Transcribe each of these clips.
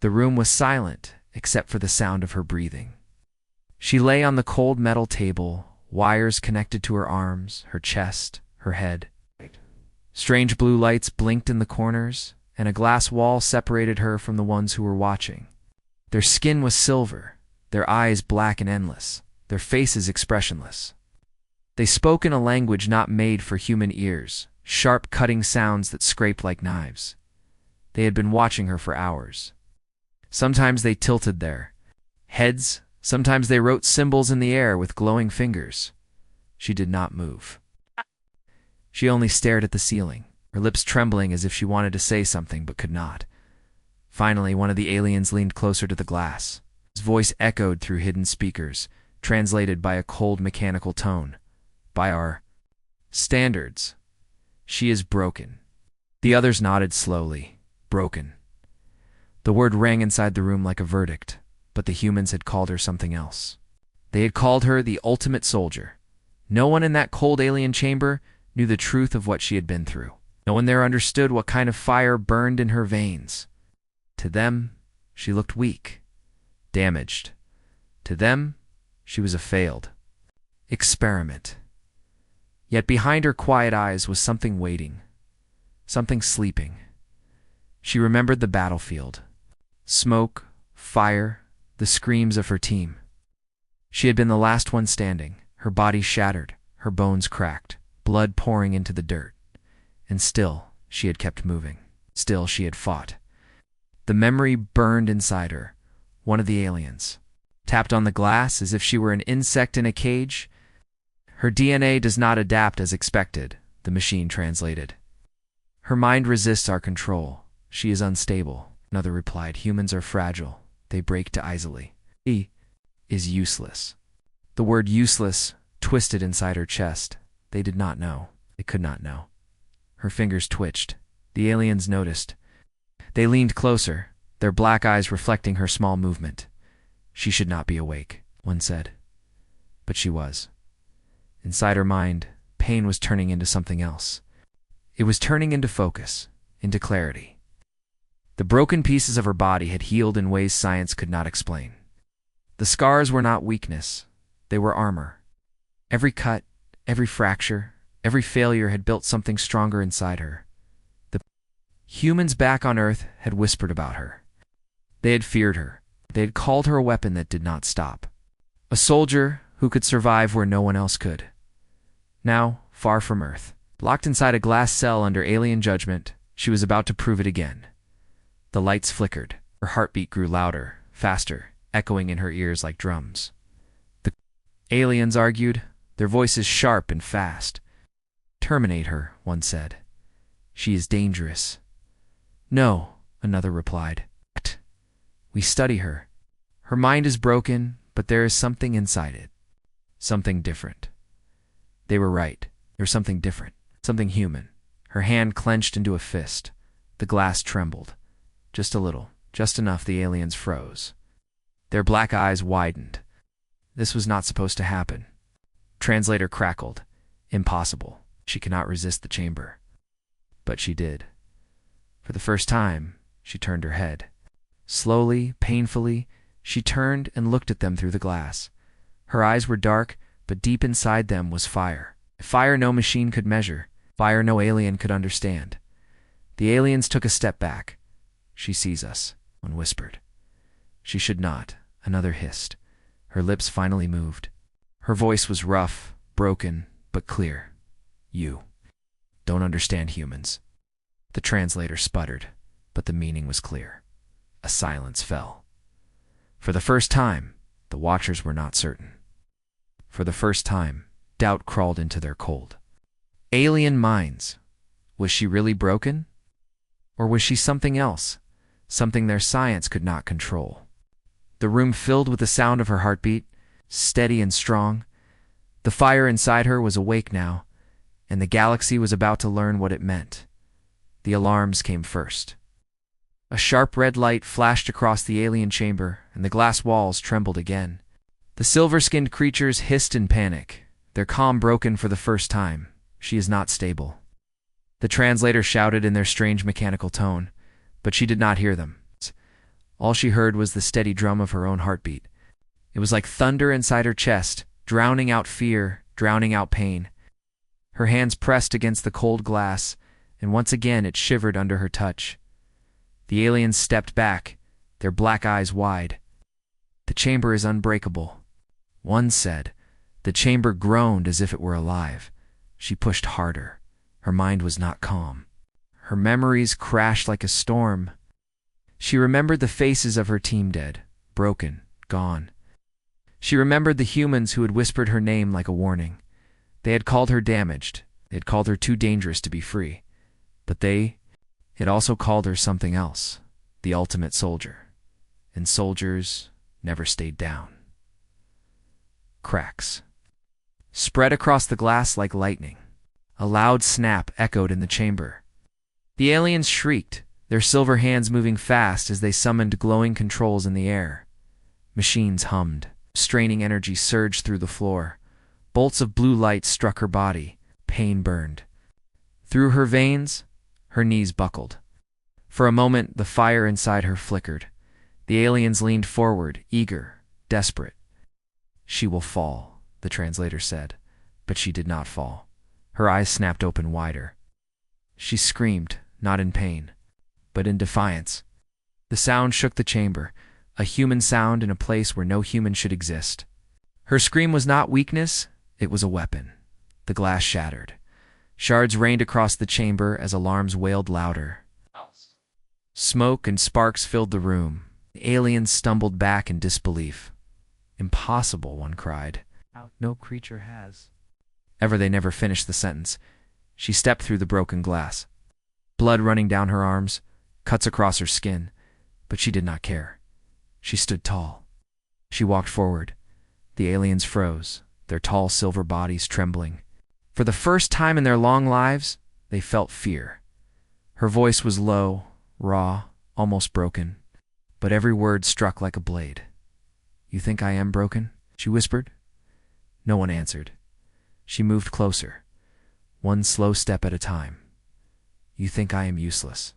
The room was silent, except for the sound of her breathing. She lay on the cold metal table, wires connected to her arms, her chest, her head. Strange blue lights blinked in the corners, and a glass wall separated her from the ones who were watching. Their skin was silver, their eyes black and endless, their faces expressionless. They spoke in a language not made for human ears, sharp cutting sounds that scraped like knives. They had been watching her for hours. Sometimes they tilted their heads, sometimes they wrote symbols in the air with glowing fingers. She did not move. She only stared at the ceiling, her lips trembling as if she wanted to say something but could not. Finally, one of the aliens leaned closer to the glass. His voice echoed through hidden speakers, translated by a cold mechanical tone. By our standards, she is broken. The others nodded slowly. Broken. The word rang inside the room like a verdict, but the humans had called her something else. They had called her the ultimate soldier. No one in that cold alien chamber knew the truth of what she had been through. No one there understood what kind of fire burned in her veins. To them, she looked weak, damaged. To them, she was a failed experiment. Yet behind her quiet eyes was something waiting, something sleeping. She remembered the battlefield. Smoke, fire, the screams of her team. She had been the last one standing, her body shattered, her bones cracked, blood pouring into the dirt. And still, she had kept moving. Still, she had fought. The memory burned inside her. One of the aliens tapped on the glass as if she were an insect in a cage. Her DNA does not adapt as expected, the machine translated. Her mind resists our control. She is unstable. Another replied, humans are fragile. They break too easily. He is useless. The word useless twisted inside her chest. They did not know. They could not know. Her fingers twitched. The aliens noticed. They leaned closer, their black eyes reflecting her small movement. She should not be awake, one said. But she was. Inside her mind, pain was turning into something else. It was turning into focus, into clarity. The broken pieces of her body had healed in ways science could not explain. The scars were not weakness, they were armor. Every cut, every fracture, every failure had built something stronger inside her. The humans back on Earth had whispered about her. They had feared her. They had called her a weapon that did not stop. A soldier who could survive where no one else could. Now, far from Earth, locked inside a glass cell under alien judgment, she was about to prove it again. The lights flickered. Her heartbeat grew louder, faster, echoing in her ears like drums. The aliens argued, their voices sharp and fast. Terminate her, one said. She is dangerous. No, another replied. We study her. Her mind is broken, but there is something inside it. Something different. They were right. There was something different. Something human. Her hand clenched into a fist. The glass trembled. Just a little. Just enough the aliens froze. Their black eyes widened. This was not supposed to happen. Translator crackled. Impossible. She cannot resist the chamber. But she did. For the first time, she turned her head. Slowly, painfully, she turned and looked at them through the glass. Her eyes were dark, but deep inside them was fire. Fire no machine could measure. Fire no alien could understand. The aliens took a step back. She sees us, one whispered. She should not, another hissed. Her lips finally moved. Her voice was rough, broken, but clear. You don't understand humans. The translator sputtered, but the meaning was clear. A silence fell. For the first time, the watchers were not certain. For the first time, doubt crawled into their cold. Alien minds. Was she really broken? Or was she something else? Something their science could not control. The room filled with the sound of her heartbeat, steady and strong. The fire inside her was awake now, and the galaxy was about to learn what it meant. The alarms came first. A sharp red light flashed across the alien chamber, and the glass walls trembled again. The silver-skinned creatures hissed in panic, their calm broken for the first time. She is not stable. The translator shouted in their strange mechanical tone, but she did not hear them. All she heard was the steady drum of her own heartbeat. It was like thunder inside her chest, drowning out fear, drowning out pain. Her hands pressed against the cold glass, and once again it shivered under her touch. The aliens stepped back, their black eyes wide. "The chamber is unbreakable," one said. The chamber groaned as if it were alive. She pushed harder. Her mind was not calm. Her memories crashed like a storm. She remembered the faces of her team dead, broken, gone. She remembered the humans who had whispered her name like a warning. They had called her damaged. They had called her too dangerous to be free. But they had also called her something else, the ultimate soldier. And soldiers never stayed down. Cracks spread across the glass like lightning. A loud snap echoed in the chamber. The aliens shrieked, their silver hands moving fast as they summoned glowing controls in the air. Machines hummed. Straining energy surged through the floor. Bolts of blue light struck her body. Pain burned. Through her veins, her knees buckled. For a moment, the fire inside her flickered. The aliens leaned forward, eager, desperate. "She will fall," the translator said, but she did not fall. Her eyes snapped open wider. She screamed, not in pain, but in defiance. The sound shook the chamber, a human sound in a place where no human should exist. Her scream was not weakness, it was a weapon. The glass shattered. Shards rained across the chamber as alarms wailed louder. Smoke and sparks filled the room. The aliens stumbled back in disbelief. "Impossible," one cried. "No creature has." They never finished the sentence. She stepped through the broken glass. Blood running down her arms, cuts across her skin, but she did not care. She stood tall. She walked forward. The aliens froze, their tall silver bodies trembling. For the first time in their long lives, they felt fear. Her voice was low, raw, almost broken, but every word struck like a blade. "You think I am broken?" she whispered. No one answered. She moved closer, one slow step at a time. "You think I am useless?"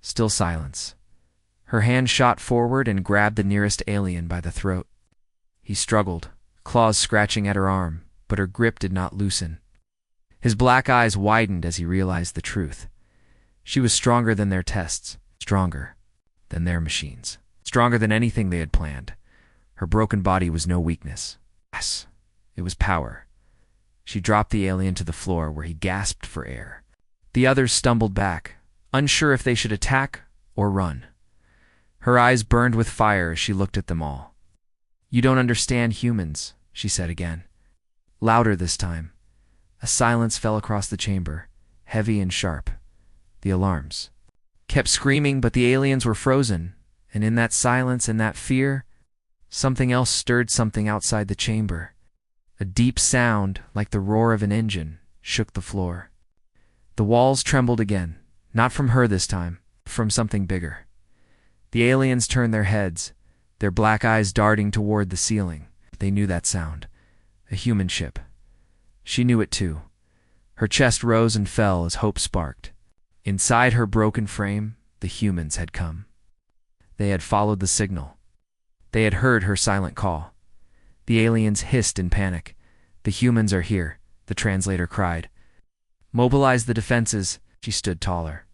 Still silence. Her hand shot forward and grabbed the nearest alien by the throat. He struggled, claws scratching at her arm, but her grip did not loosen. His black eyes widened as he realized the truth. She was stronger than their tests, stronger than their machines, stronger than anything they had planned. Her broken body was no weakness. Yes, it was power. She dropped the alien to the floor where he gasped for air. The others stumbled back, unsure if they should attack or run. Her eyes burned with fire as she looked at them all. "You don't understand humans," she said again. Louder this time. A silence fell across the chamber, heavy and sharp. The alarms kept screaming, but the aliens were frozen, and in that silence and that fear, something else stirred something outside the chamber. A deep sound, like the roar of an engine, shook the floor. The walls trembled again, not from her this time, from something bigger. The aliens turned their heads, their black eyes darting toward the ceiling. They knew that sound. A human ship. She knew it too. Her chest rose and fell as hope sparked. Inside her broken frame, the humans had come. They had followed the signal. They had heard her silent call. The aliens hissed in panic. "The humans are here," the translator cried. "Mobilize the defenses." She stood taller.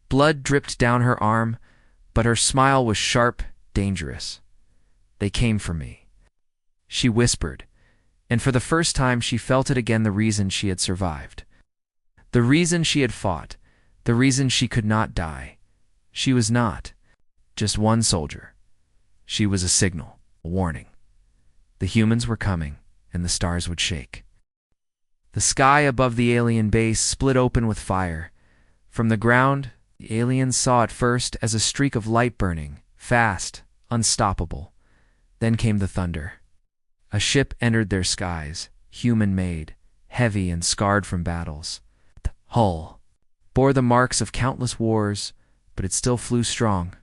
Blood dripped down her arm, but her smile was sharp, dangerous. "They came for me," she whispered, and for the first time she felt it again, the reason she had survived. The reason she had fought, the reason she could not die. She was not just one soldier. She was a signal, a warning. The humans were coming, and the stars would shake. The sky above the alien base split open with fire. From the ground, the aliens saw it first as a streak of light burning, fast, unstoppable. Then came the thunder. A ship entered their skies, human-made, heavy and scarred from battles. The hull bore the marks of countless wars, but it still flew strong.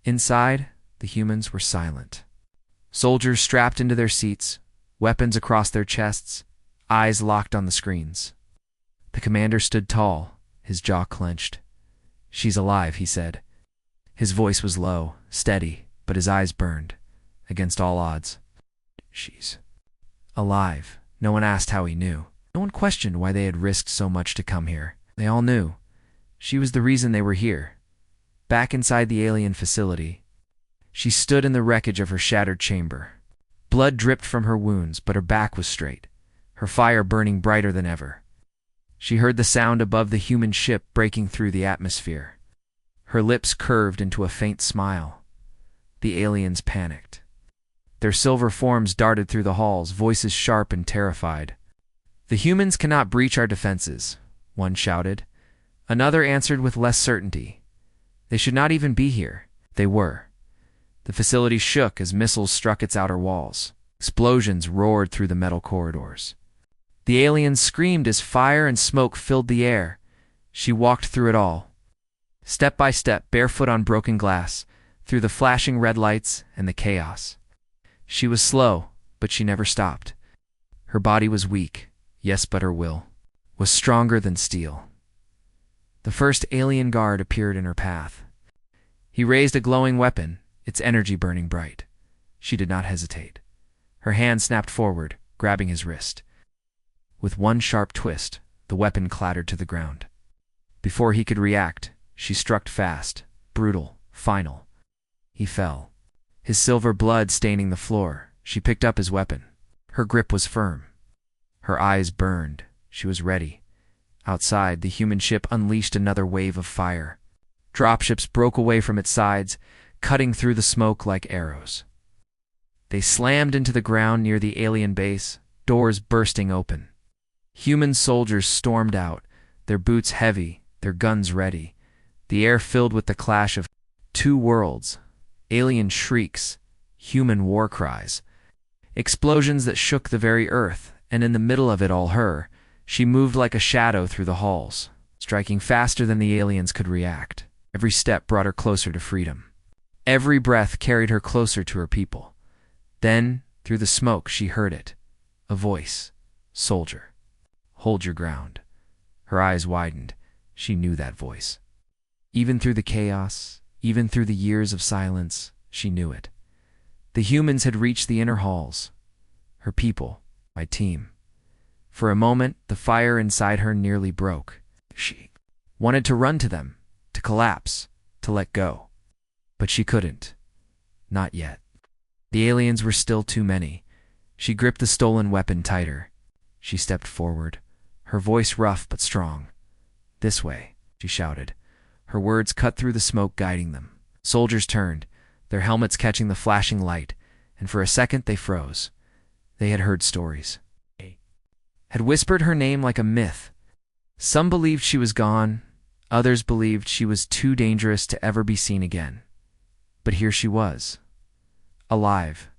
Inside, the humans were silent. Soldiers strapped into their seats, weapons across their chests, eyes locked on the screens. The commander stood tall, his jaw clenched. "She's alive," he said. His voice was low, steady, but his eyes burned, against all odds. She's alive. No one asked how he knew. No one questioned why they had risked so much to come here. They all knew. She was the reason they were here. Back inside the alien facility, she stood in the wreckage of her shattered chamber. Blood dripped from her wounds, but her back was straight, her fire burning brighter than ever. She heard the sound above the human ship breaking through the atmosphere. Her lips curved into a faint smile. The aliens panicked. Their silver forms darted through the halls, voices sharp and terrified. "The humans cannot breach our defenses," one shouted. Another answered with less certainty. "They should not even be here." They were. The facility shook as missiles struck its outer walls. Explosions roared through the metal corridors. The aliens screamed as fire and smoke filled the air. She walked through it all, step by step, barefoot on broken glass, through the flashing red lights and the chaos. She was slow, but she never stopped. Her body was weak, yes, but her will was stronger than steel. The first alien guard appeared in her path. He raised a glowing weapon, its energy burning bright. She did not hesitate. Her hand snapped forward, grabbing his wrist. With one sharp twist, the weapon clattered to the ground. Before he could react, she struck fast, brutal, final. He fell, his silver blood staining the floor. She picked up his weapon. Her grip was firm. Her eyes burned. She was ready. Outside, the human ship unleashed another wave of fire. Dropships broke away from its sides, cutting through the smoke like arrows. They slammed into the ground near the alien base, doors bursting open. Human soldiers stormed out, their boots heavy, their guns ready. The air filled with the clash of two worlds, alien shrieks, human war cries, explosions that shook the very earth, and in the middle of it all she moved like a shadow through the halls, striking faster than the aliens could react. Every step brought her closer to freedom. Every breath carried her closer to her people. Then, through the smoke, she heard it. A voice. "Soldier, hold your ground." Her eyes widened. She knew that voice. Even through the chaos, even through the years of silence, she knew it. The humans had reached the inner halls. Her people, my team. For a moment, the fire inside her nearly broke. She wanted to run to them, to collapse, to let go. But she couldn't. Not yet. The aliens were still too many. She gripped the stolen weapon tighter. She stepped forward, her voice rough but strong. "This way," she shouted. Her words cut through the smoke, guiding them. Soldiers turned, their helmets catching the flashing light, and for a second they froze. They had heard stories. Had whispered her name like a myth. Some believed she was gone, others believed she was too dangerous to ever be seen again. But here she was, alive.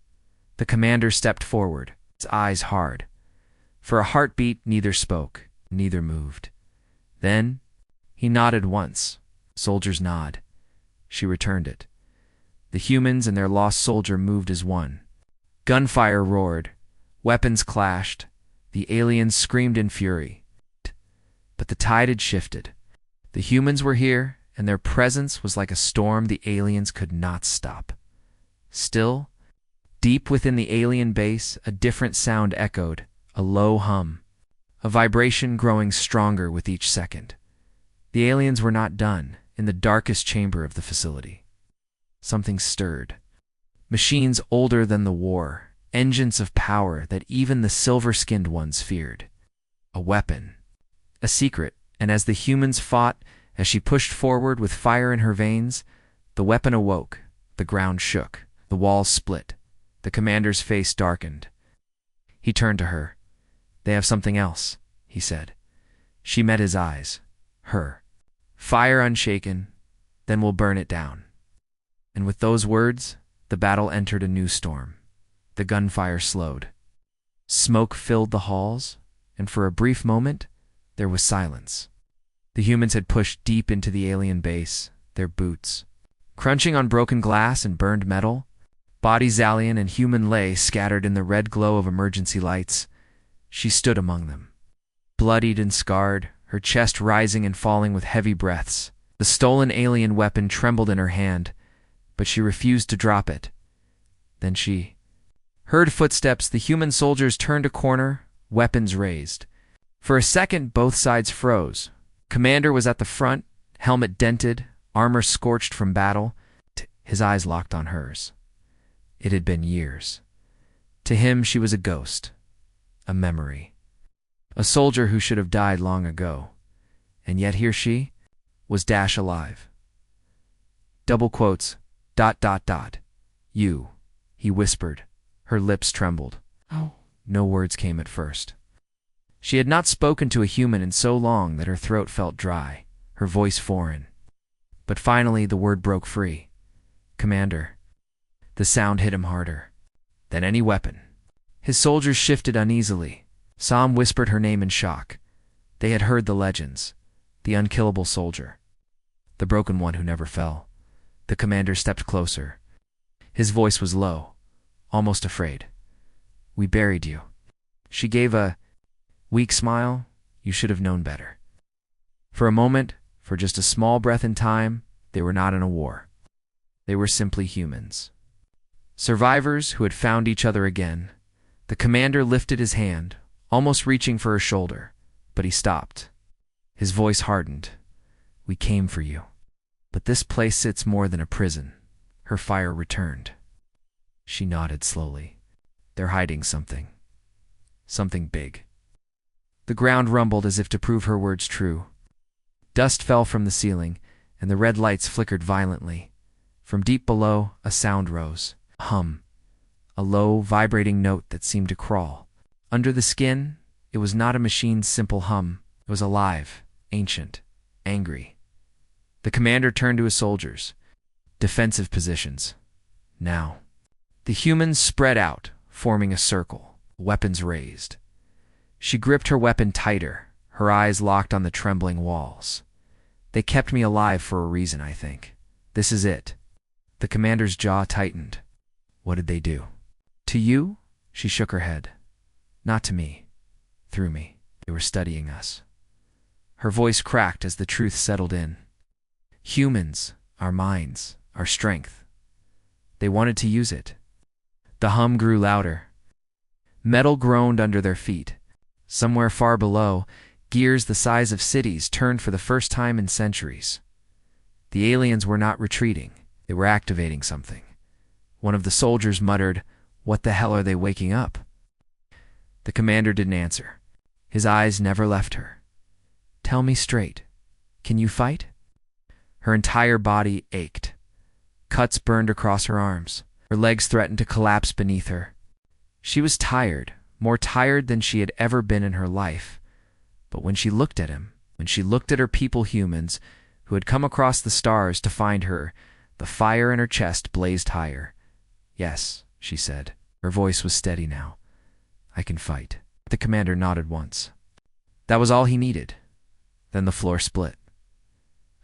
The commander stepped forward, his eyes hard. For a heartbeat, neither spoke, neither moved. Then, he nodded once. Soldier's nod. She returned it. The humans and their lost soldier moved as one. Gunfire roared. Weapons clashed. The aliens screamed in fury. But the tide had shifted. The humans were here, and their presence was like a storm the aliens could not stop. Still, deep within the alien base, a different sound echoed, a low hum, a vibration growing stronger with each second. The aliens were not done. In the darkest chamber of the facility, something stirred. Machines older than the war, engines of power that even the silver-skinned ones feared. A weapon, a secret, and as the humans fought, as she pushed forward with fire in her veins, the weapon awoke, the ground shook, the walls split, the commander's face darkened. He turned to her. "They have something else," he said. She met his eyes. Her. "Fire unshaken, then we'll burn it down." And with those words, the battle entered a new storm. The gunfire slowed. Smoke filled the halls, and for a brief moment, there was silence. The humans had pushed deep into the alien base, their boots crunching on broken glass and burned metal. Bodies alien and human lay scattered in the red glow of emergency lights. She stood among them, bloodied and scarred, her chest rising and falling with heavy breaths. The stolen alien weapon trembled in her hand. but she refused to drop it. Then she heard footsteps. The human soldiers turned a corner, weapons raised. For a second, both sides froze. Commander was at the front, helmet dented, armor scorched from battle. His eyes locked on hers. It had been years. To him, she was a ghost, a memory, a soldier who should have died long ago. And yet here she was dash alive. Double quotes, ... You, he whispered. Her lips trembled. Oh. No words came at first. She had not spoken to a human in so long that her throat felt dry, her voice foreign. But finally the word broke free. Commander. The sound hit him harder than any weapon. His soldiers shifted uneasily. Sam whispered her name in shock. They had heard the legends. The unkillable soldier. The broken one who never fell. The commander stepped closer. His voice was low, almost afraid. We buried you. She gave a weak smile. You should have known better. For a moment, for just a small breath in time, they were not in a war. They were simply humans. Survivors who had found each other again. The commander lifted his hand, almost reaching for her shoulder, but he stopped. His voice hardened. We came for you. But this place sits more than a prison. Her fire returned. She nodded slowly. They're hiding something. Something big. The ground rumbled as if to prove her words true. Dust fell from the ceiling, and the red lights flickered violently. From deep below, a sound rose. A hum. A low, vibrating note that seemed to crawl. Under the skin, it was not a machine's simple hum. It was alive, ancient, angry. The commander turned to his soldiers. Defensive positions. Now. The humans spread out, forming a circle, weapons raised. She gripped her weapon tighter, her eyes locked on the trembling walls. They kept me alive for a reason, I think. This is it. The commander's jaw tightened. What did they do? To you? She shook her head. Not to me. Through me. They were studying us. Her voice cracked as the truth settled in. Humans, our minds, our strength. They wanted to use it. The hum grew louder. Metal groaned under their feet. Somewhere far below, gears the size of cities turned for the first time in centuries. The aliens were not retreating. They were activating something. One of the soldiers muttered, "What the hell are they waking up?" The commander didn't answer. His eyes never left her. Tell me straight. Can you fight? Her entire body ached. Cuts burned across her arms. Her legs threatened to collapse beneath her. She was tired, more tired than she had ever been in her life. But when she looked at him, when she looked at her people humans who had come across the stars to find her, the fire in her chest blazed higher. Yes, she said. Her voice was steady now. I can fight. The commander nodded once. That was all he needed. Then the floor split.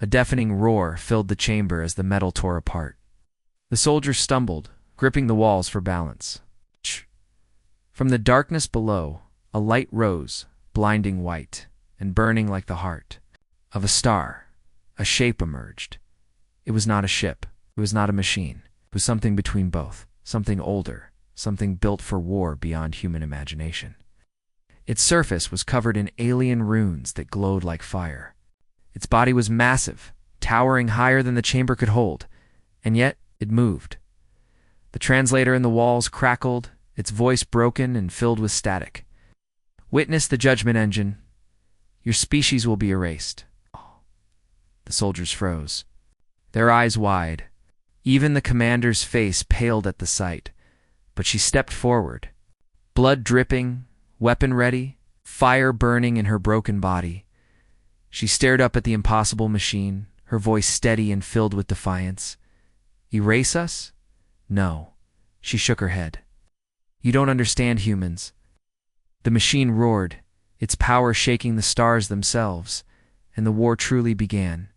A deafening roar filled the chamber as the metal tore apart. The soldiers stumbled, gripping the walls for balance. From the darkness below, a light rose, blinding white, and burning like the heart of a star. A shape emerged. It was not a ship. It was not a machine. It was something between both, something older, something built for war beyond human imagination. Its surface was covered in alien runes that glowed like fire. Its body was massive, towering higher than the chamber could hold, and yet it moved. The translator in the walls crackled, its voice broken and filled with static. Witness the judgment engine. Your species will be erased. The soldiers froze, their eyes wide. Even the commander's face paled at the sight, but she stepped forward, blood dripping, weapon ready, fire burning in her broken body. She stared up at the impossible machine, her voice steady and filled with defiance. Erase us? No. She shook her head. You don't understand humans. The machine roared, its power shaking the stars themselves, and the war truly began.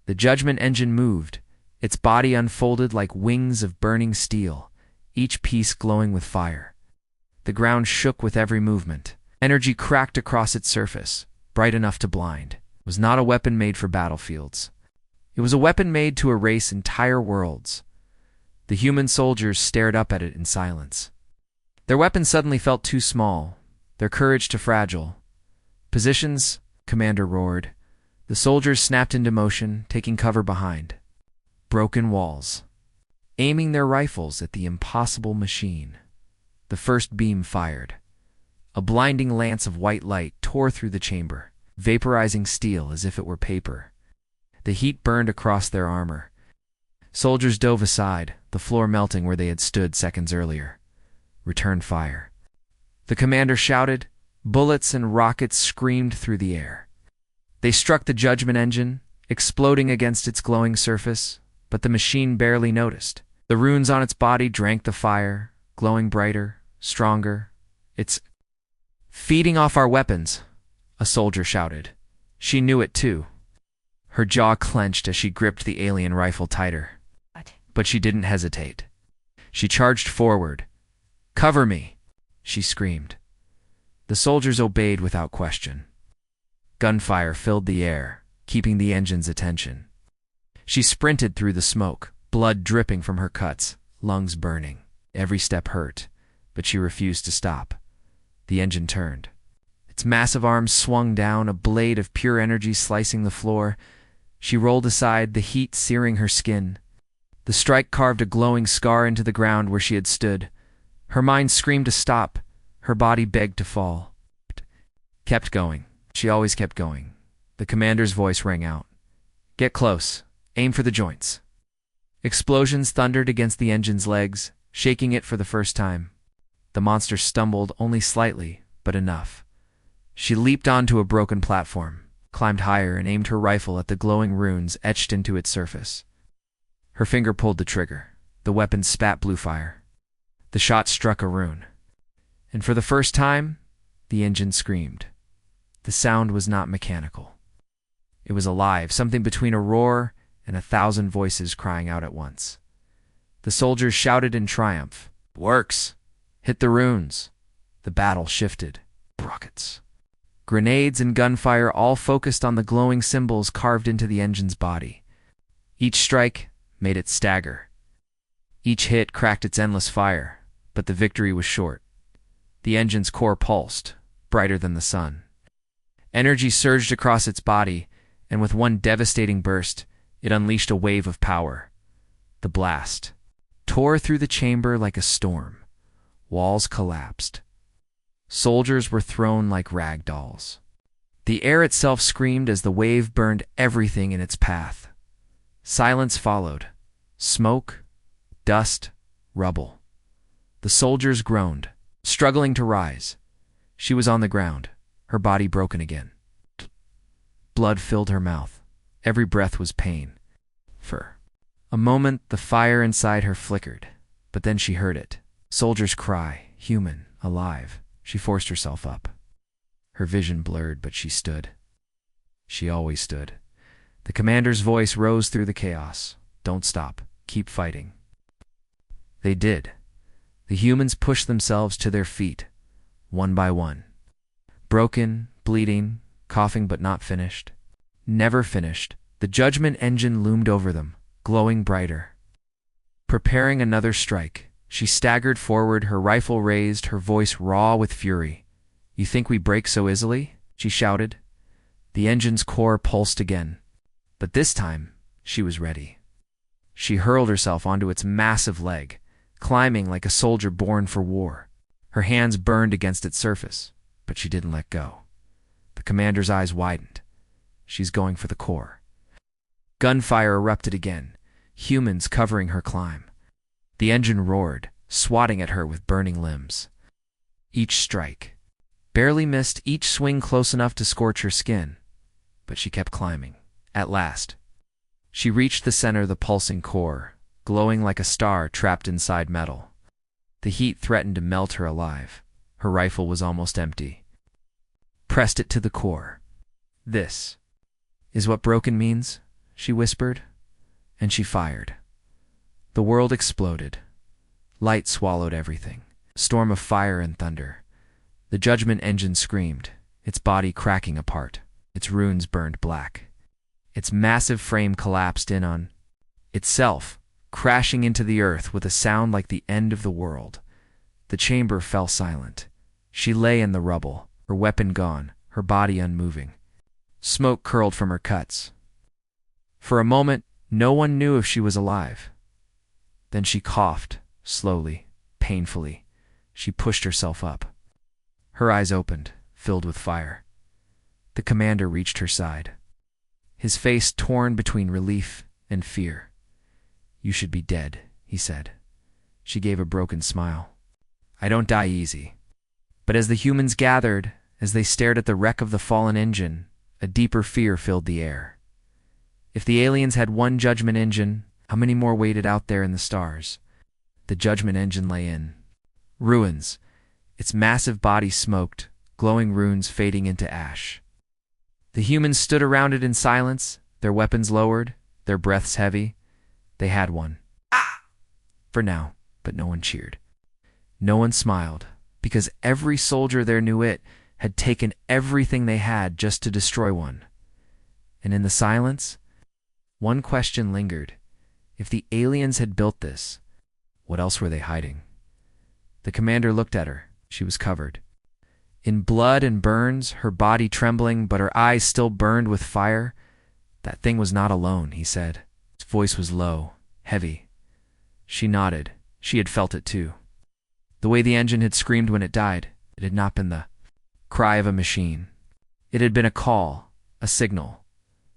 The judgment engine moved, its body unfolded like wings of burning steel, each piece glowing with fire. The ground shook with every movement. Energy cracked across its surface, bright enough to blind. It was not a weapon made for battlefields. It was a weapon made to erase entire worlds, The human soldiers stared up at it in silence. Their weapons suddenly felt too small, their courage too fragile. "Positions," Commander roared. The soldiers snapped into motion, taking cover behind broken walls, aiming their rifles at the impossible machine. The first beam fired. A blinding lance of white light tore through the chamber, vaporizing steel as if it were paper. The heat burned across their armor. Soldiers dove aside, the floor melting where they had stood seconds earlier. "Return fire." The commander shouted. Bullets and rockets screamed through the air. They struck the judgment engine, exploding against its glowing surface, but the machine barely noticed. The runes on its body drank the fire, glowing brighter, stronger. "It's feeding off our weapons," a soldier shouted. She knew it too. Her jaw clenched as she gripped the alien rifle tighter. But she didn't hesitate. She charged forward. "Cover me," she screamed. The soldiers obeyed without question. Gunfire filled the air, keeping the engine's attention. She sprinted through the smoke, blood dripping from her cuts, lungs burning. Every step hurt, but she refused to stop. The engine turned. Its massive arms swung down, a blade of pure energy slicing the floor. She rolled aside, the heat searing her skin. The strike carved a glowing scar into the ground where she had stood. Her mind screamed to stop. Her body begged to fall. Kept going. She always kept going. The commander's voice rang out. "Get close. Aim for the joints." Explosions thundered against the engine's legs, shaking it for the first time. The monster stumbled only slightly, but enough. She leaped onto a broken platform, climbed higher, and aimed her rifle at the glowing runes etched into its surface. Her finger pulled the trigger. The weapon spat blue fire. The shot struck a rune. And for the first time, the engine screamed. The sound was not mechanical. It was alive, something between a roar and 1,000 voices crying out at once. The soldiers shouted in triumph. "Works! Hit the runes!" The battle shifted. Rockets. Grenades and gunfire all focused on the glowing symbols carved into the engine's body. Each strike made it stagger. Each hit cracked its endless fire, but the victory was short. The engine's core pulsed, brighter than the sun. Energy surged across its body, and with one devastating burst, it unleashed a wave of power. The blast tore through the chamber like a storm. Walls collapsed. Soldiers were thrown like rag dolls. The air itself screamed as the wave burned everything in its path. Silence followed. Smoke, dust, rubble. The soldiers groaned, struggling to rise. She was on the ground, her body broken again. Blood filled her mouth. Every breath was pain. For a moment, the fire inside her flickered, but then she heard it. Soldier's cry, human, alive. She forced herself up. Her vision blurred, but she stood. She always stood. The commander's voice rose through the chaos. "Don't stop. Keep fighting." They did. The humans pushed themselves to their feet, one by one. Broken, bleeding, coughing but not finished. Never finished. The judgment engine loomed over them, glowing brighter. Preparing another strike, she staggered forward, her rifle raised, her voice raw with fury. "You think we break so easily?" she shouted. The engine's core pulsed again. But this time, she was ready. She hurled herself onto its massive leg, climbing like a soldier born for war. Her hands burned against its surface, but she didn't let go. The commander's eyes widened. She's going for the core. Gunfire erupted again, humans covering her climb. The engine roared, swatting at her with burning limbs. Each strike barely missed, each swing close enough to scorch her skin. But she kept climbing. At last, she reached the center of the pulsing core, glowing like a star trapped inside metal. The heat threatened to melt her alive. Her rifle was almost empty. Pressed it to the core. "This is what broken means," she whispered, and she fired. The world exploded. Light swallowed everything. A storm of fire and thunder. The judgment engine screamed, its body cracking apart. Its runes burned black. Its massive frame collapsed in on itself, crashing into the earth with a sound like the end of the world. The chamber fell silent. She lay in the rubble, her weapon gone, her body unmoving. Smoke curled from her cuts. For a moment, no one knew if she was alive. Then she coughed, slowly, painfully. She pushed herself up. Her eyes opened, filled with fire. The commander reached her side, his face torn between relief and fear. "You should be dead," he said. She gave a broken smile. "I don't die easy." But as the humans gathered, as they stared at the wreck of the fallen engine, a deeper fear filled the air. If the aliens had one judgment engine, how many more waited out there in the stars? The judgment engine lay in ruins, its massive body smoked, glowing runes fading into ash. The humans stood around it in silence, their weapons lowered, their breaths heavy. They had won. For now, but no one cheered. No one smiled, because every soldier there knew it had taken everything they had just to destroy one. And in the silence, one question lingered. If the aliens had built this, what else were they hiding? The commander looked at her. She was covered in blood and burns, her body trembling, but her eyes still burned with fire. "That thing was not alone," he said. His voice was low, heavy. She nodded. She had felt it too. The way the engine had screamed when it died, it had not been the cry of a machine. It had been a call, a signal.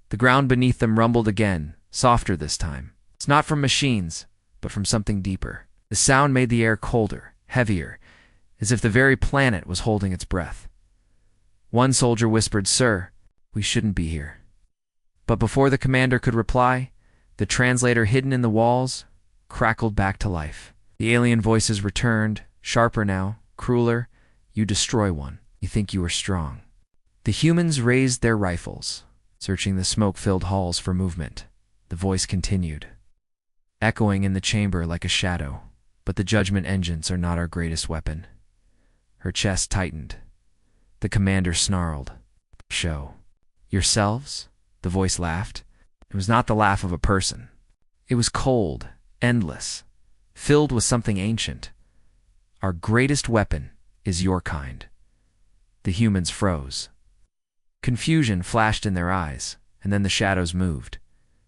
The ground beneath them rumbled again, softer this time. It's not from machines, but from something deeper. The sound made the air colder, heavier, as if the very planet was holding its breath. One soldier whispered, "Sir, we shouldn't be here." But before the commander could reply, the translator hidden in the walls crackled back to life. The alien voices returned, sharper now, crueler. "You destroy one. You think you are strong." The humans raised their rifles, searching the smoke-filled halls for movement. The voice continued, echoing in the chamber like a shadow. "But the judgment engines are not our greatest weapon." Her chest tightened. The commander snarled, "Show yourselves?" The voice laughed. It was not the laugh of a person. It was cold, endless, filled with something ancient. "Our greatest weapon is your kind." The humans froze. Confusion flashed in their eyes, and then the shadows moved.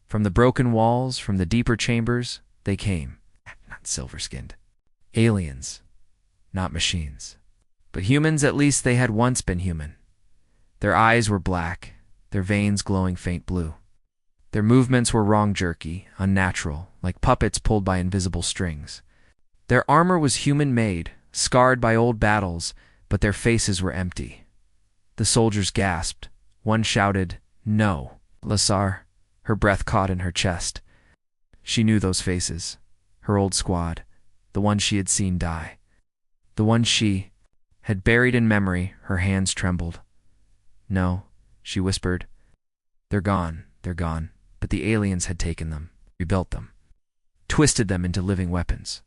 From the broken walls, from the deeper chambers, they came. Not silver-skinned. Aliens, not machines. But humans, at least they had once been human. Their eyes were black, their veins glowing faint blue. Their movements were wrong, jerky, unnatural, like puppets pulled by invisible strings. Their armor was human-made, scarred by old battles, but their faces were empty. The soldiers gasped. One shouted, "No." Lasar, her breath caught in her chest. She knew those faces. Her old squad, the one she had seen die. The one she had buried in memory. Her hands trembled. "No," she whispered. They're gone. But the aliens had taken them, rebuilt them, twisted them into living weapons."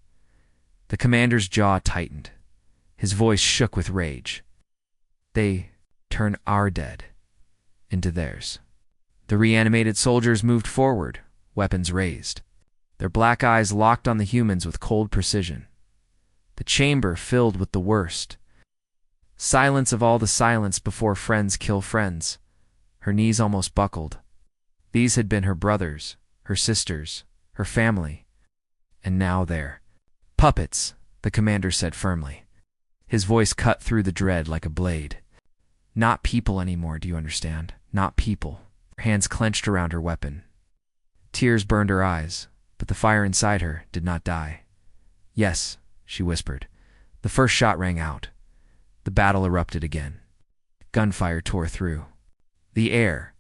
The commander's jaw tightened. His voice shook with rage. "They turn our dead into theirs." The reanimated soldiers moved forward, weapons raised. Their black eyes locked on the humans with cold precision. The chamber filled with the worst. Silence of all the silence before friends kill friends. Her knees almost buckled. These had been her brothers, her sisters, her family. And now they're puppets, the commander said firmly. His voice cut through the dread like a blade. "Not people anymore, do you understand? Not people." Her hands clenched around her weapon. Tears burned her eyes, but the fire inside her did not die. "Yes," she whispered. The first shot rang out. The battle erupted again. Gunfire tore through the air.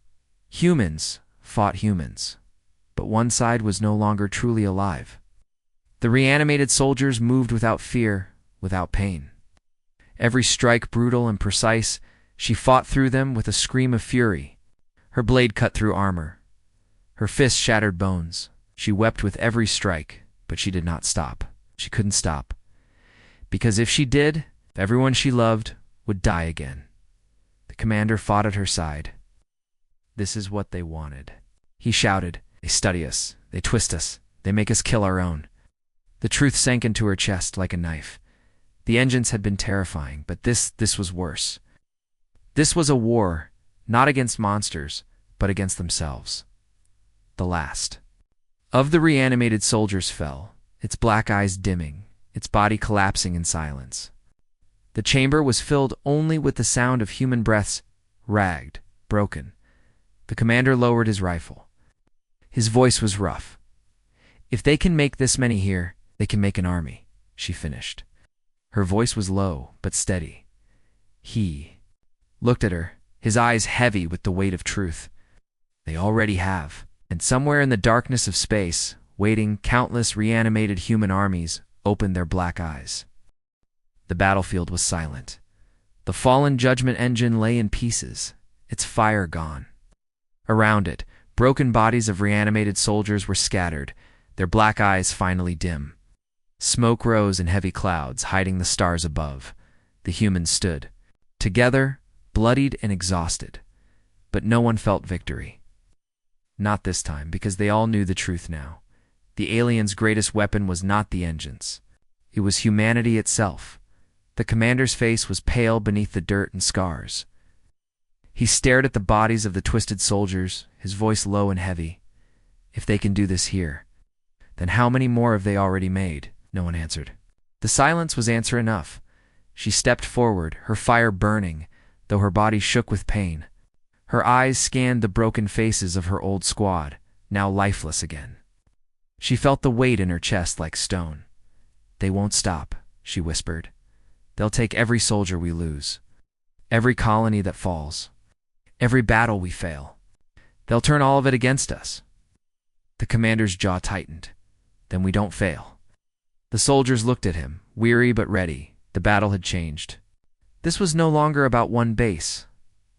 Humans fought humans, but one side was no longer truly alive. The reanimated soldiers moved without fear, without pain. Every strike brutal and precise, she fought through them with a scream of fury. Her blade cut through armor. Her fist shattered bones. She wept with every strike, but she did not stop. She couldn't stop. Because if she did, everyone she loved would die again. The commander fought at her side. "This is what they wanted," he shouted. "They study us. They twist us. They make us kill our own. The truth sank into her chest like a knife. The engines had been terrifying, but this was worse. This was a war, not against monsters, but against themselves. The last of the reanimated soldiers fell, its black eyes dimming, its body collapsing in silence. The chamber was filled only with the sound of human breaths, ragged, broken. The commander lowered his rifle. His voice was rough. "If they can make this many here, they can make an army," she finished. Her voice was low, but steady. He looked at her, his eyes heavy with the weight of truth. "They already have." And somewhere in the darkness of space, waiting, countless reanimated human armies opened their black eyes. The battlefield was silent. The fallen judgment engine lay in pieces, its fire gone. Around it, broken bodies of reanimated soldiers were scattered, their black eyes finally dim. Smoke rose in heavy clouds, hiding the stars above. The humans stood, together, bloodied and exhausted. But no one felt victory. Not this time, because they all knew the truth now. The aliens' greatest weapon was not the engines. It was humanity itself. The commander's face was pale beneath the dirt and scars. He stared at the bodies of the twisted soldiers, his voice low and heavy. "If they can do this here, then how many more have they already made?" No one answered. The silence was answer enough. She stepped forward, her fire burning, though her body shook with pain. Her eyes scanned the broken faces of her old squad, now lifeless again. She felt the weight in her chest like stone. "They won't stop," she whispered. "They'll take every soldier we lose, every colony that falls, every battle we fail. They'll turn all of it against us." The commander's jaw tightened. "Then we don't fail." The soldiers looked at him, weary but ready. The battle had changed. This was no longer about one base,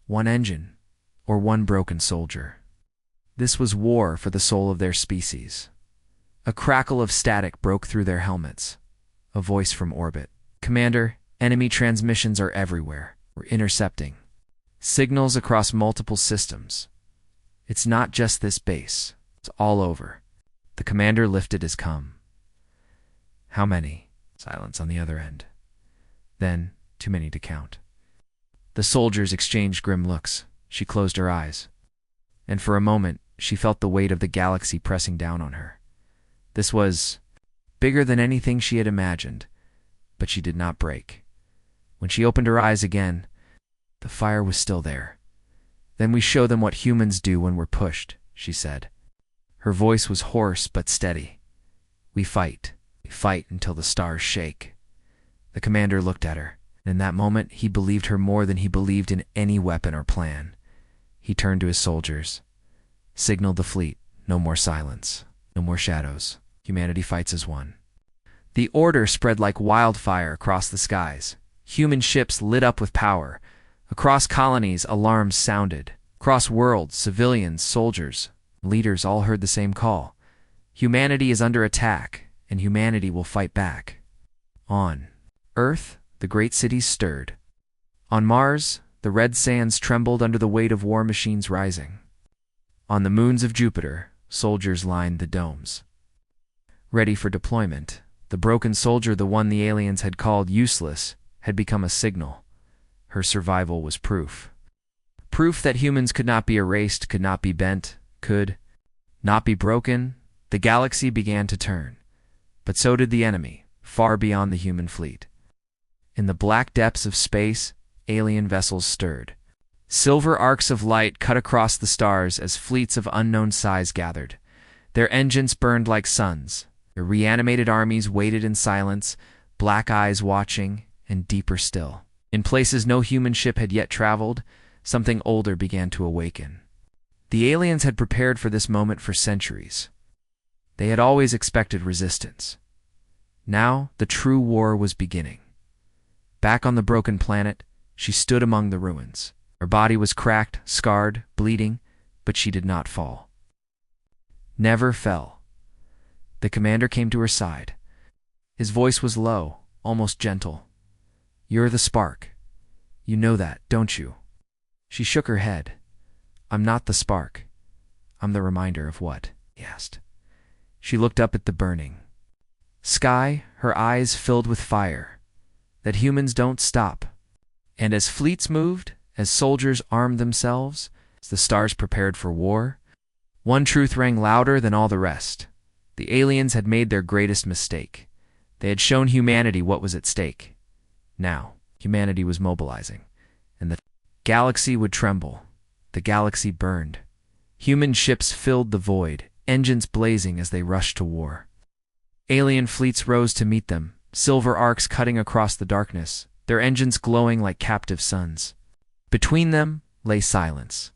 one engine, or one broken soldier. This was war for the soul of their species. A crackle of static broke through their helmets. A voice from orbit. "Commander, enemy transmissions are everywhere. We're intercepting. Signals across multiple systems. It's not just this base. It's all over." The commander lifted his cum. "How many?" Silence on the other end. Then, too many to count. The soldiers exchanged grim looks. She closed her eyes. And for a moment, she felt the weight of the galaxy pressing down on her. This was bigger than anything she had imagined, but she did not break. When she opened her eyes again, the fire was still there. "Then we show them what humans do when we're pushed," she said. Her voice was hoarse but steady. We fight until the stars shake." The commander looked at her, and in that moment he believed her more than he believed in any weapon or plan. He turned to his soldiers, signaled the fleet. No more silence, no more shadows. Humanity fights as one. The order spread like wildfire across the skies. Human ships lit up with power. Across colonies, alarms sounded. Across worlds, civilians, soldiers, leaders all heard the same call. Humanity is under attack, and humanity will fight back. On Earth, the great cities stirred. On Mars, the red sands trembled under the weight of war machines rising. On the moons of Jupiter, soldiers lined the domes. Ready for deployment, the broken soldier, the one the aliens had called useless, had become a signal. Her survival was proof. Proof that humans could not be erased, could not be bent, could not be broken. The galaxy began to turn. But so did the enemy, far beyond the human fleet. In the black depths of space, alien vessels stirred. Silver arcs of light cut across the stars as fleets of unknown size gathered. Their engines burned like suns. Their reanimated armies waited in silence, black eyes watching, and deeper still. In places no human ship had yet traveled, something older began to awaken. The aliens had prepared for this moment for centuries. They had always expected resistance. Now, the true war was beginning. Back on the broken planet, she stood among the ruins. Her body was cracked, scarred, bleeding, but she did not fall. Never fell. The commander came to her side. His voice was low, almost gentle. "You're the spark. You know that, don't you?" She shook her head. "I'm not the spark. I'm the reminder of what?" he asked. She looked up at the burning sky, her eyes filled with fire. That humans don't stop. And as fleets moved, as soldiers armed themselves, as the stars prepared for war, one truth rang louder than all the rest. The aliens had made their greatest mistake. They had shown humanity what was at stake. Now, humanity was mobilizing, and the galaxy would tremble. The galaxy burned. Human ships filled the void, engines blazing as they rushed to war. Alien fleets rose to meet them, silver arcs cutting across the darkness, their engines glowing like captive suns. Between them lay silence.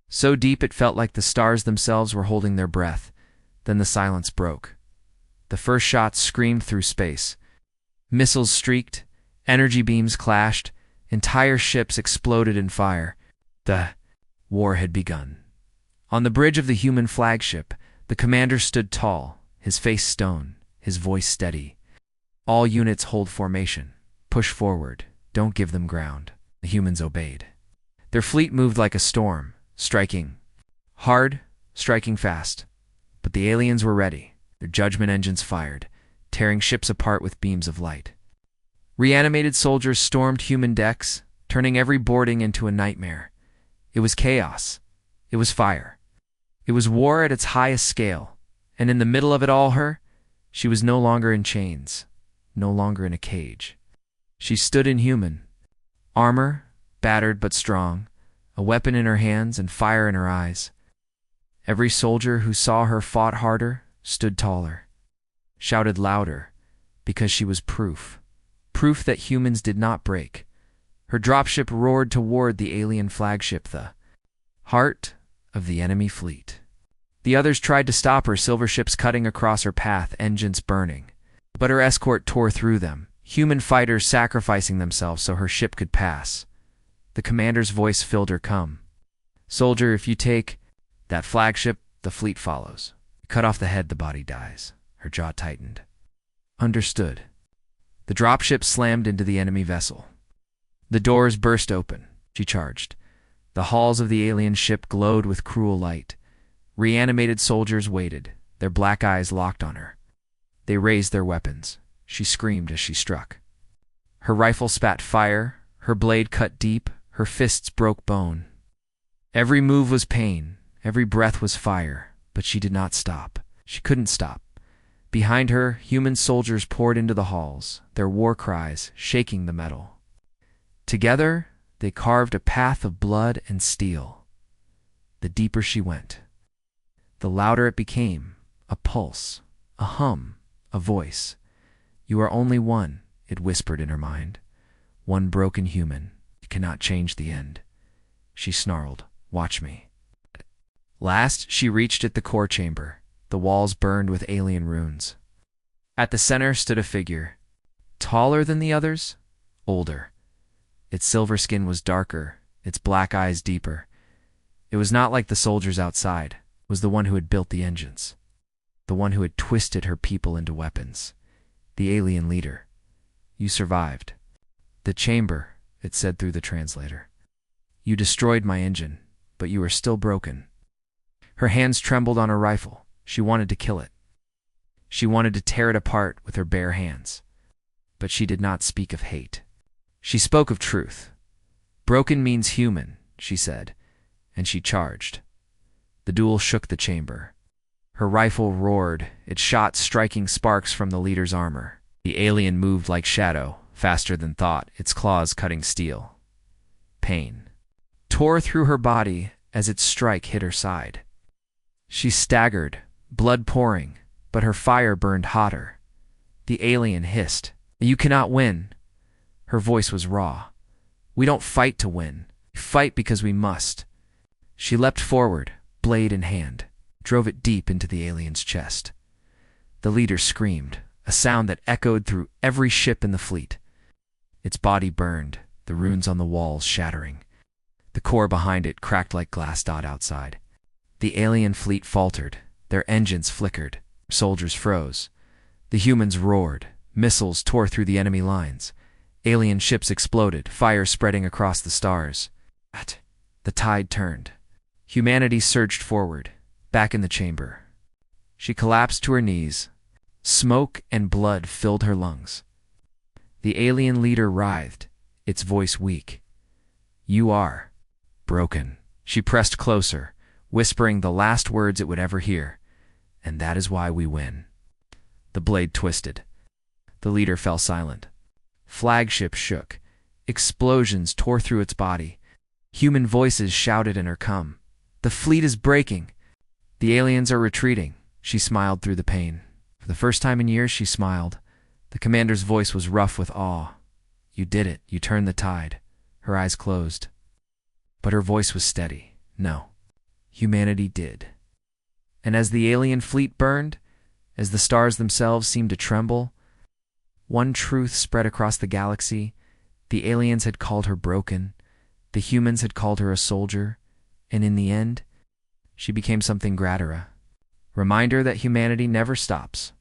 So deep it felt like the stars themselves were holding their breath. Then the silence broke. The first shots screamed through space. Missiles streaked, energy beams clashed, entire ships exploded in fire. The war had begun. On the bridge of the human flagship, the commander stood tall, his face stone, his voice steady. All units hold formation. Push forward. Don't give them ground. The humans obeyed. Their fleet moved like a storm, striking hard, striking fast. But the aliens were ready. Their judgment engines fired, tearing ships apart with beams of light. Reanimated soldiers stormed human decks, turning every boarding into a nightmare. It was chaos. It was fire. It was war at its highest scale. And in the middle of it all, she was no longer in chains, no longer in a cage. She stood inhuman. Armor, battered but strong, a weapon in her hands and fire in her eyes. Every soldier who saw her fought harder, stood taller, shouted louder, because she was proof. Proof that humans did not break. Her dropship roared toward the alien flagship, the heart of the enemy fleet. The others tried to stop her, silver ships cutting across her path, engines burning. But her escort tore through them, human fighters sacrificing themselves so her ship could pass. The commander's voice filled her calm. Soldier, if you take that flagship, the fleet follows. You cut off the head, the body dies. Her jaw tightened. Understood. The dropship slammed into the enemy vessel. The doors burst open. She charged. The halls of the alien ship glowed with cruel light. Reanimated soldiers waited, their black eyes locked on her. They raised their weapons. She screamed as she struck. Her rifle spat fire, her blade cut deep, her fists broke bone. Every move was pain, every breath was fire, but she did not stop. She couldn't stop. Behind her, human soldiers poured into the halls, their war cries shaking the metal. Together, they carved a path of blood and steel. The deeper she went, the louder it became, a pulse, a hum, a voice. You are only one, it whispered in her mind. One broken human. You cannot change the end. She snarled, watch me. Last, she reached at the core chamber. The walls burned with alien runes. At the center stood a figure. Taller than the others, older. Its silver skin was darker, its black eyes deeper. It was not like the soldiers outside. It was the one who had built the engines. The one who had twisted her people into weapons. The alien leader. You survived. The chamber, it said through the translator. You destroyed my engine, but you are still broken. Her hands trembled on her rifle. She wanted to kill it. She wanted to tear it apart with her bare hands. But she did not speak of hate. She spoke of truth. Broken means human, she said, and she charged. The duel shook the chamber. Her rifle roared, its shot striking sparks from the leader's armor. The alien moved like shadow, faster than thought, its claws cutting steel. Pain tore through her body as its strike hit her side. She staggered, blood pouring, but her fire burned hotter. The alien hissed, "You cannot win." Her voice was raw. "We don't fight to win. We fight because we must." She leapt forward, blade in hand, drove it deep into the alien's chest. The leader screamed, a sound that echoed through every ship in the fleet. Its body burned, the runes on the walls shattering. The core behind it cracked like glass dot outside. The alien fleet faltered, their engines flickered, soldiers froze. The humans roared, missiles tore through the enemy lines. Alien ships exploded, fire spreading across the stars. The tide turned. Humanity surged forward, back in the chamber. She collapsed to her knees. Smoke and blood filled her lungs. The alien leader writhed, its voice weak. "You are broken." She pressed closer, whispering the last words it would ever hear. "And that is why we win." The blade twisted. The leader fell silent. Flagship shook. Explosions tore through its body. Human voices shouted in her come. "The fleet is breaking. The aliens are retreating." She smiled through the pain. For the first time in years, she smiled. The commander's voice was rough with awe. "You did it. You turned the tide." Her eyes closed. But her voice was steady. "No. Humanity did." And as the alien fleet burned, as the stars themselves seemed to tremble, one truth spread across the galaxy. The aliens had called her broken. The humans had called her a soldier. And in the end, she became something greater. Reminder that humanity never stops.